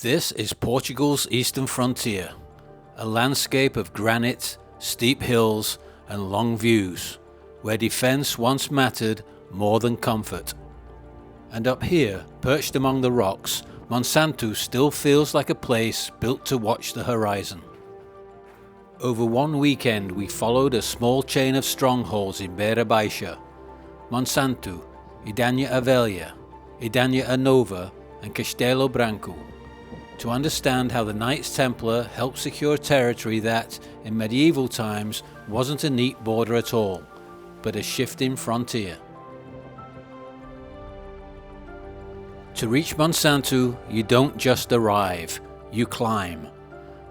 This is Portugal's eastern frontier, a landscape of granite, steep hills and long views, where defence once mattered more than comfort. And up here, perched among the rocks, Monsanto still feels like a place built to watch the horizon. Over one weekend we followed a small chain of strongholds in Beira, Baixa, Monsanto, Idanha-a-Velha, Idanha-a-Nova and Castelo Branco, to understand how the Knights Templar helped secure territory that, in medieval times, wasn't a neat border at all, but a shifting frontier. To reach Monsanto, you don't just arrive, you climb.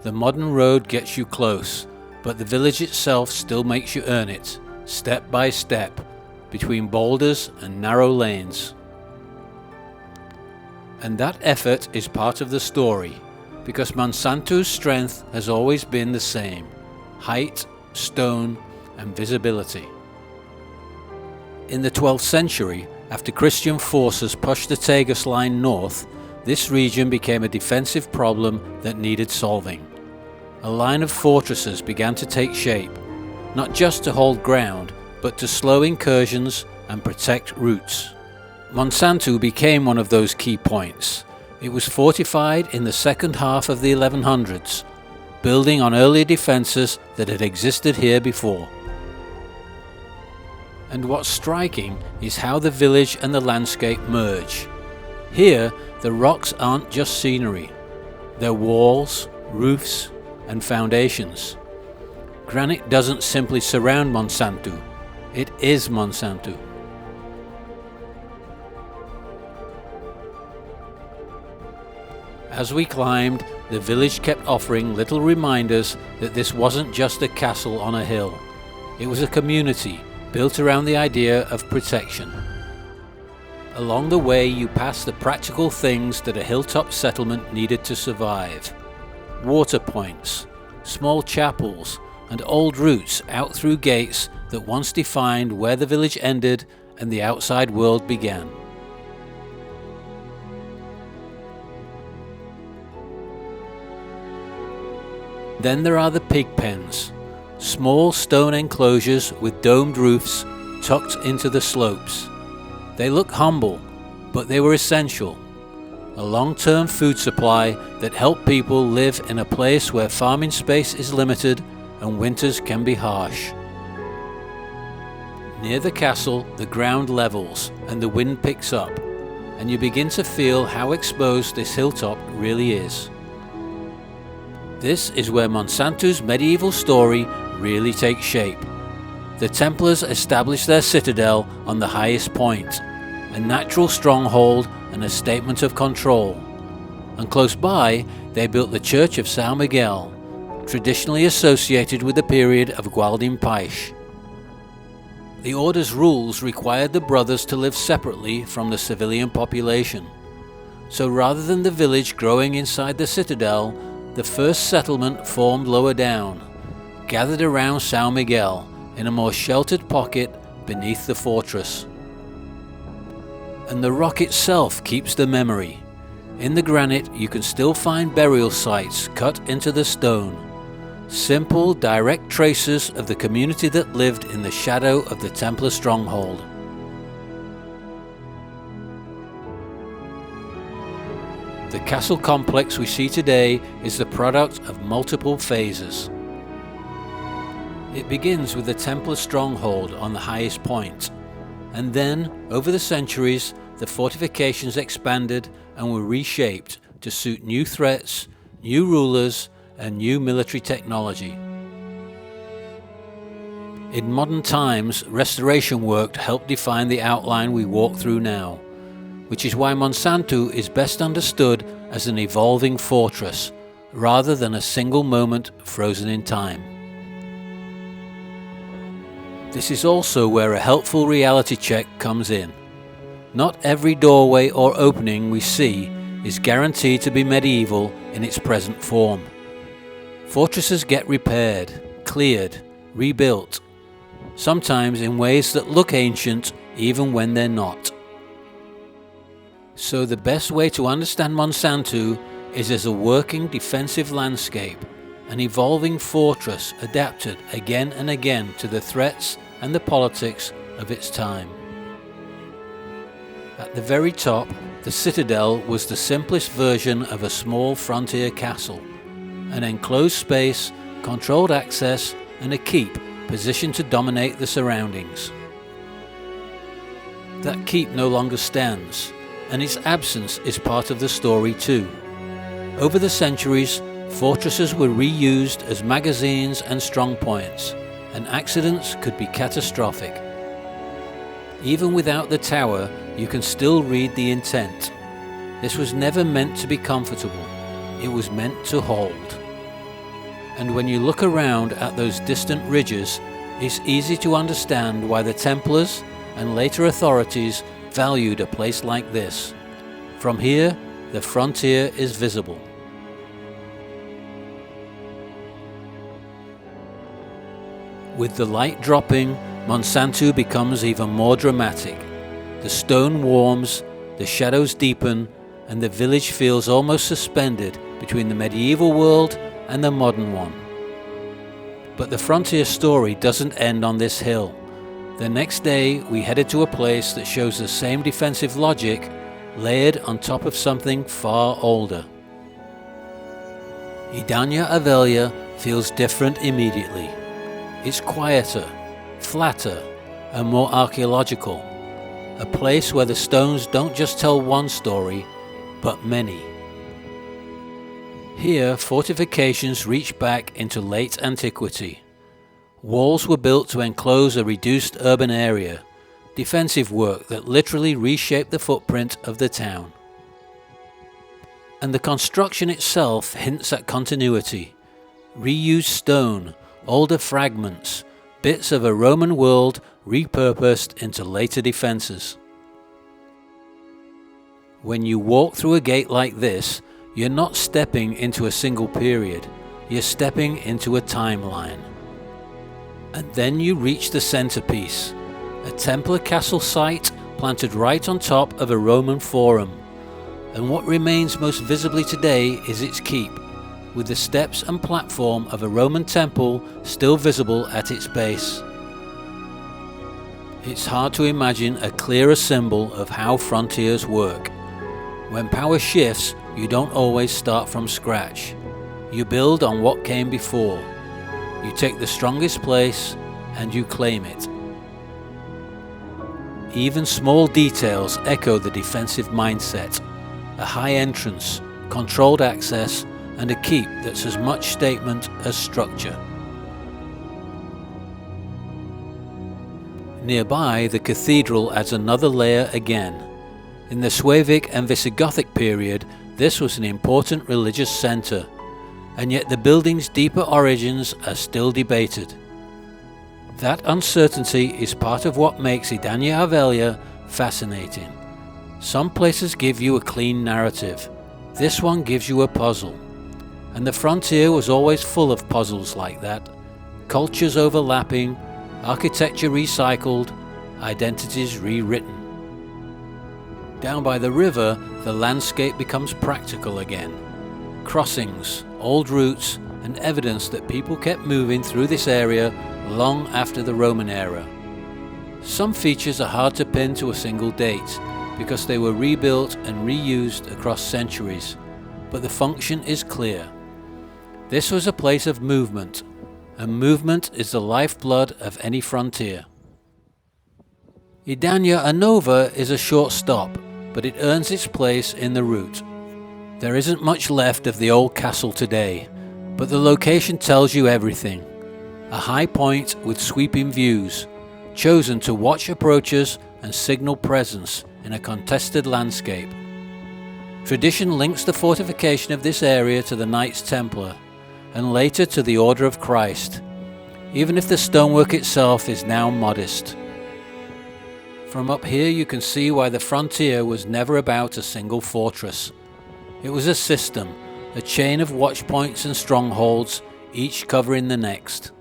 The modern road gets you close, but the village itself still makes you earn it, step by step, between boulders and narrow lanes. And that effort is part of the story, because Monsanto's strength has always been the same: height, stone, and visibility. In the 12th century, after Christian forces pushed the Tagus line north, this region became a defensive problem that needed solving. A line of fortresses began to take shape, not just to hold ground, but to slow incursions and protect routes. Monsanto became one of those key points. It was fortified in the second half of the 1100s, building on earlier defences that had existed here before. And what's striking is how the village and the landscape merge. Here, the rocks aren't just scenery. They're walls, roofs, and foundations. Granite doesn't simply surround Monsanto, it is Monsanto. As we climbed, the village kept offering little reminders that this wasn't just a castle on a hill. It was a community built around the idea of protection. Along the way, you pass the practical things that a hilltop settlement needed to survive. Water points, small chapels, and old routes out through gates that once defined where the village ended and the outside world began. Then there are the pig pens, small stone enclosures with domed roofs tucked into the slopes. They look humble, but they were essential. A long-term food supply that helped people live in a place where farming space is limited and winters can be harsh. Near the castle, the ground levels and the wind picks up, and you begin to feel how exposed this hilltop really is. This is where Monsanto's medieval story really takes shape. The Templars established their citadel on the highest point, a natural stronghold and a statement of control. And close by, they built the Church of São Miguel, traditionally associated with the period of Gualdin Pais. The order's rules required the brothers to live separately from the civilian population. So rather than the village growing inside the citadel, the first settlement formed lower down, gathered around São Miguel in a more sheltered pocket beneath the fortress. And the rock itself keeps the memory. In the granite you can still find burial sites cut into the stone. Simple, direct traces of the community that lived in the shadow of the Templar stronghold. The castle complex we see today is the product of multiple phases. It begins with the Templar stronghold on the highest point, and then, over the centuries, the fortifications expanded and were reshaped to suit new threats, new rulers, and new military technology. In modern times, restoration work helped define the outline we walk through now, which is why Monsanto is best understood as an evolving fortress, rather than a single moment frozen in time. This is also where a helpful reality check comes in. Not every doorway or opening we see is guaranteed to be medieval in its present form. Fortresses get repaired, cleared, rebuilt, sometimes in ways that look ancient even when they're not. So the best way to understand Monsanto is as a working defensive landscape, an evolving fortress adapted again and again to the threats and the politics of its time. At the very top, the citadel was the simplest version of a small frontier castle, an enclosed space, controlled access, and a keep positioned to dominate the surroundings. That keep no longer stands, and its absence is part of the story too. Over the centuries, fortresses were reused as magazines and strongpoints, and accidents could be catastrophic. Even without the tower, you can still read the intent. This was never meant to be comfortable, it was meant to hold. And when you look around at those distant ridges, it's easy to understand why the Templars and later authorities valued a place like this. From here, the frontier is visible. With the light dropping, Monsanto becomes even more dramatic. The stone warms, the shadows deepen, and the village feels almost suspended between the medieval world and the modern one. But the frontier story doesn't end on this hill. The next day we headed to a place that shows the same defensive logic layered on top of something far older. Idanha-a-Velha feels different immediately. It's quieter, flatter, and more archaeological. A place where the stones don't just tell one story, but many. Here, fortifications reach back into late antiquity. Walls were built to enclose a reduced urban area, defensive work that literally reshaped the footprint of the town. And the construction itself hints at continuity. Reused stone, older fragments, bits of a Roman world repurposed into later defenses. When you walk through a gate like this, you're not stepping into a single period, you're stepping into a timeline. And then you reach the centerpiece, a Templar castle site planted right on top of a Roman forum. And what remains most visibly today is its keep, with the steps and platform of a Roman temple still visible at its base. It's hard to imagine a clearer symbol of how frontiers work. When power shifts, you don't always start from scratch. You build on what came before. You take the strongest place and you claim it. Even small details echo the defensive mindset. A high entrance, controlled access, and a keep that's as much statement as structure. Nearby, the cathedral adds another layer again. In the Suevic and Visigothic period, this was an important religious centre, and yet the building's deeper origins are still debated. That uncertainty is part of what makes Idanha-a-Velha fascinating. Some places give you a clean narrative. This one gives you a puzzle. And the frontier was always full of puzzles like that. Cultures overlapping, architecture recycled, identities rewritten. Down by the river, the landscape becomes practical again. Crossings, old routes, and evidence that people kept moving through this area long after the Roman era. Some features are hard to pin to a single date because they were rebuilt and reused across centuries, but the function is clear. This was a place of movement, and movement is the lifeblood of any frontier. Idanha-a-Nova is a short stop, but it earns its place in the route. There isn't much left of the old castle today, but the location tells you everything. A high point with sweeping views, chosen to watch approaches and signal presence in a contested landscape. Tradition links the fortification of this area to the Knights Templar, and later to the Order of Christ, even if the stonework itself is now modest. From up here you can see why the frontier was never about a single fortress. It was a system, a chain of watchpoints and strongholds, each covering the next.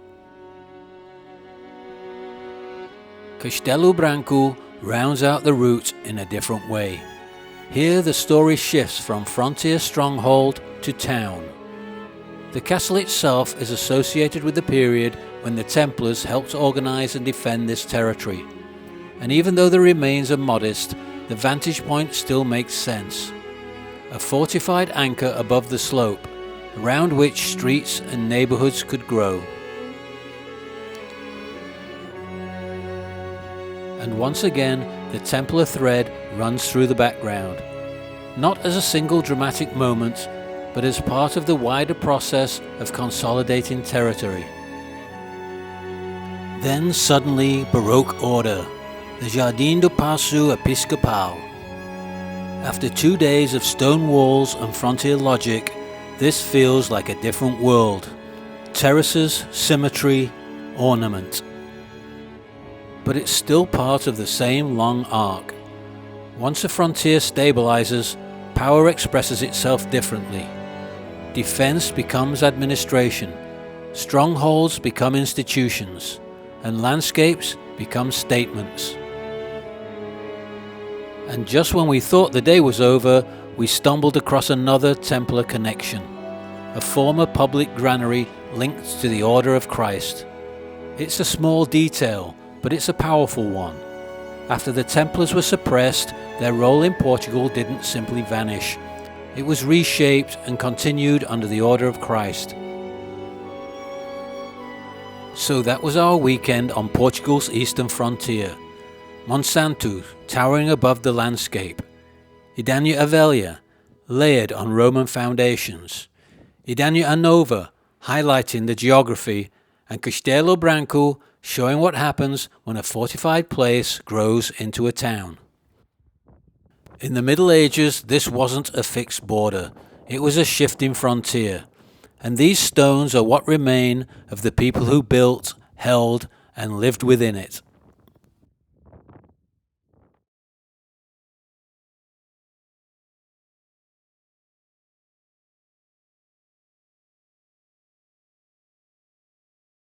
Castelo Branco rounds out the route in a different way. Here the story shifts from frontier stronghold to town. The castle itself is associated with the period when the Templars helped organize and defend this territory, and even though the remains are modest, the vantage point still makes sense. A fortified anchor above the slope, around which streets and neighborhoods could grow. And once again, the Templar thread runs through the background, not as a single dramatic moment, but as part of the wider process of consolidating territory. Then suddenly, Baroque order, the Jardin du Paço Episcopal. After 2 days of stone walls and frontier logic, this feels like a different world. Terraces, symmetry, ornament. But it's still part of the same long arc. Once a frontier stabilizes, power expresses itself differently. Defense becomes administration, strongholds become institutions, and landscapes become statements. And just when we thought the day was over, we stumbled across another Templar connection, a former public granary linked to the Order of Christ. It's a small detail, but it's a powerful one. After the Templars were suppressed, their role in Portugal didn't simply vanish. It was reshaped and continued under the Order of Christ. So that was our weekend on Portugal's eastern frontier. Monsanto, towering above the landscape. Idanha-a-Velha, layered on Roman foundations. Idanha-a-Nova, highlighting the geography. And Castelo Branco, showing what happens when a fortified place grows into a town. In the Middle Ages, this wasn't a fixed border. It was a shifting frontier. And these stones are what remain of the people who built, held, and lived within it.